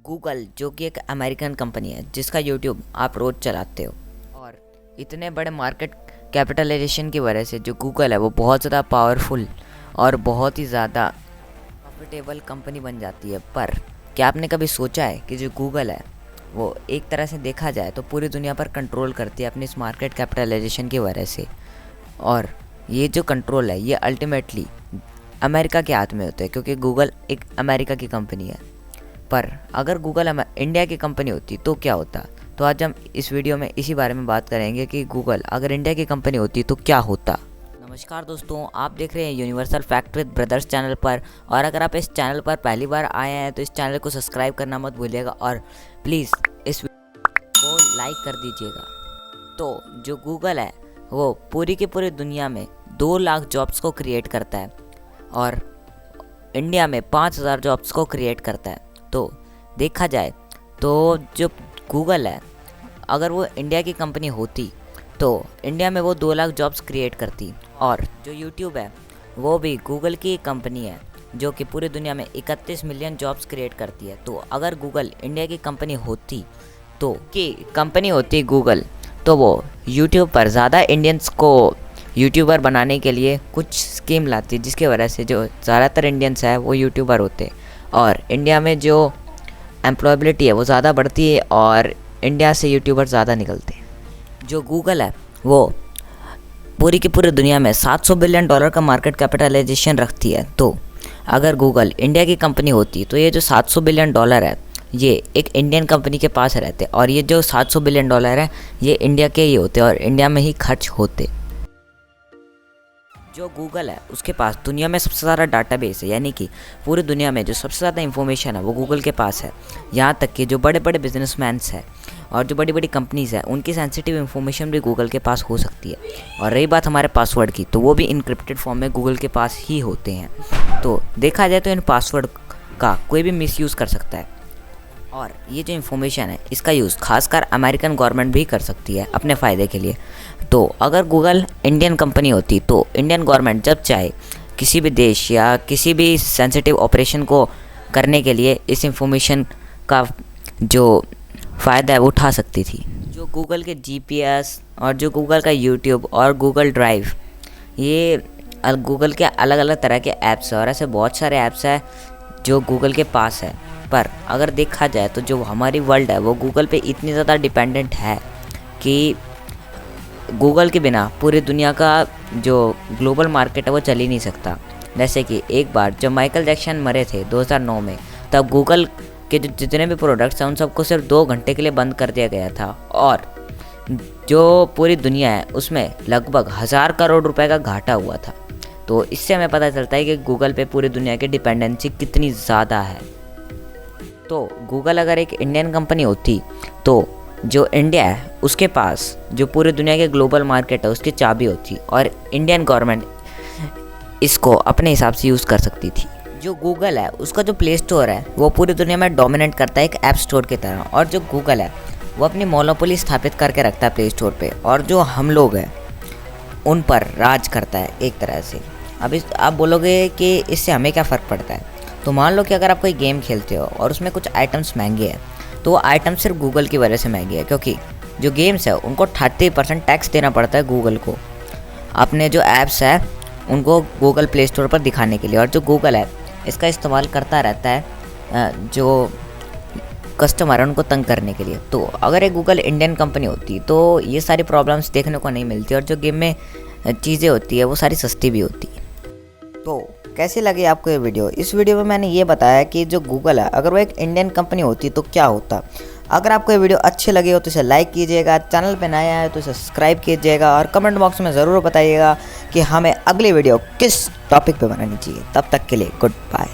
Google जो कि एक अमेरिकन कंपनी है जिसका यूट्यूब आप रोज़ चलाते हो, और इतने बड़े मार्केट कैपिटलाइजेशन की वजह से जो गूगल है वो बहुत ज़्यादा पावरफुल और बहुत ही ज़्यादा प्रॉफिटेबल कंपनी बन जाती है। पर क्या आपने कभी सोचा है कि जो गूगल है वो एक तरह से देखा जाए तो पूरी दुनिया पर कंट्रोल करती है अपनी इस मार्केट कैपिटलाइजेशन की वजह से, और ये जो कंट्रोल है ये अल्टीमेटली अमेरिका के हाथ में होता है क्योंकि गूगल एक अमेरिका की कंपनी है। पर अगर गूगल इंडिया की कंपनी होती तो क्या होता? तो आज हम इस वीडियो में इसी बारे में बात करेंगे कि गूगल अगर इंडिया की कंपनी होती तो क्या होता। नमस्कार दोस्तों, आप देख रहे हैं universal fact with brothers channel पर, और अगर आप इस चैनल पर पहली बार आए हैं तो इस चैनल को सब्सक्राइब करना मत भूलिएगा और प्लीज़ इस वीडियो को लाइक कर दीजिएगा। तो जो गूगल है वो पूरी की पूरी दुनिया में 2 लाख जॉब्स को क्रिएट करता है और इंडिया में 5,000 जॉब्स को क्रिएट करता है। तो देखा जाए तो जो गूगल है अगर वो इंडिया की कंपनी होती तो इंडिया में वो 2 लाख जॉब्स क्रिएट करती, और जो यूट्यूब है वो भी गूगल की कंपनी है जो कि पूरी दुनिया में 31 मिलियन जॉब्स क्रिएट करती है। तो अगर गूगल इंडिया की कंपनी होती गूगल, तो वो यूट्यूब पर ज़्यादा इंडियंस को यूट्यूबर बनाने के लिए कुछ स्कीम लाती, जिसकी वजह से जो ज़्यादातर इंडियंस है वो यूट्यूबर होते और इंडिया में जो एम्प्लॉयबिलिटी है वो ज़्यादा बढ़ती है और इंडिया से यूट्यूबर ज़्यादा निकलते हैं। जो गूगल है वो पूरी की पूरी दुनिया में $700 बिलियन का मार्केट कैपिटलाइजेशन रखती है। तो अगर गूगल इंडिया की कंपनी होती तो ये जो $700 बिलियन है ये एक इंडियन कंपनी के पास रहते, और ये जो $700 बिलियन है ये इंडिया के ही होते और इंडिया में ही खर्च होते। जो गूगल है उसके पास दुनिया में सबसे ज़्यादा डाटाबेस है, यानी कि पूरी दुनिया में जो सबसे ज़्यादा इन्फॉर्मेशन है वो गूगल के पास है। यहाँ तक कि जो बड़े बड़े बिजनेसमैन्स हैं और जो बड़ी बड़ी कंपनीज़ हैं उनकी सेंसिटिव इन्फॉर्मेशन भी गूगल के पास हो सकती है। और रही बात हमारे पासवर्ड की, तो वो भी इनक्रिप्टेड फॉर्म में गूगल के पास ही होते हैं। तो देखा जाए तो इन पासवर्ड का कोई भी मिसयूज़ कर सकता है, और ये जो इन्फॉर्मेशन है इसका यूज़ खासकर अमेरिकन गवर्नमेंट भी कर सकती है अपने फ़ायदे के लिए। तो अगर गूगल इंडियन कंपनी होती तो इंडियन गवर्नमेंट जब चाहे किसी भी देश या किसी भी सेंसिटिव ऑपरेशन को करने के लिए इस इंफॉर्मेशन का जो फ़ायदा है वो उठा सकती थी। जो गूगल के GPS और जो गूगल का यूट्यूब और गूगल ड्राइव, ये गूगल के अलग अलग तरह के ऐप्स हैं और ऐसे बहुत सारे ऐप्स हैं जो गूगल के पास है। पर अगर देखा जाए तो जो हमारी वर्ल्ड है वो गूगल पे इतनी ज़्यादा डिपेंडेंट है कि गूगल के बिना पूरी दुनिया का जो ग्लोबल मार्केट है वो चल ही नहीं सकता। जैसे कि एक बार जब माइकल जैक्सन मरे थे 2009 में, तब गूगल के जो जितने भी प्रोडक्ट्स हैं उन सबको सिर्फ 2 घंटे के लिए बंद कर दिया गया था, और जो पूरी दुनिया है उसमें लगभग 1000 करोड़ रुपए का घाटा हुआ था। तो इससे हमें पता चलता है कि गूगल पे पूरी दुनिया की डिपेंडेंसी कितनी ज़्यादा है। तो गूगल अगर एक इंडियन कंपनी होती तो जो इंडिया है उसके पास जो पूरी दुनिया के ग्लोबल मार्केट है उसकी चाबी होती, और इंडियन गवर्नमेंट इसको अपने हिसाब से यूज़ कर सकती थी। जो गूगल है उसका जो प्ले स्टोर है वो पूरी दुनिया में डोमिनेट करता है एक ऐप स्टोर की तरह, और जो गूगल है वो अपनी मोनोपोली स्थापित करके रखता है प्ले स्टोर पे, और जो हम लोग हैं उन पर राज करता है एक तरह से। अब आप बोलोगे कि इससे हमें क्या फ़र्क पड़ता है? तो मान लो कि अगर आप कोई गेम खेलते हो और उसमें कुछ आइटम्स महंगे हैं, तो वो आइटम सिर्फ गूगल की वजह से महंगी है, क्योंकि जो गेम्स है उनको 30% टैक्स देना पड़ता है गूगल को अपने जो ऐप्स है उनको गूगल प्ले स्टोर पर दिखाने के लिए, और जो गूगल है इसका इस्तेमाल करता रहता है जो कस्टमर है उनको तंग करने के लिए। तो अगर एक गूगल इंडियन कंपनी होती तो ये सारी प्रॉब्लम्स देखने को नहीं मिलती, और जो गेम में चीज़ें होती है वो सारी सस्ती भी होती। तो कैसी लगी आपको ये वीडियो? इस वीडियो में मैंने ये बताया कि जो गूगल है अगर वो एक इंडियन कंपनी होती तो क्या होता। अगर आपको ये वीडियो अच्छी लगी हो तो इसे लाइक कीजिएगा, चैनल पे नया है तो इसे सब्सक्राइब कीजिएगा, और कमेंट बॉक्स में ज़रूर बताइएगा कि हमें अगली वीडियो किस टॉपिक पे बनानी चाहिए। तब तक के लिए गुड बाय।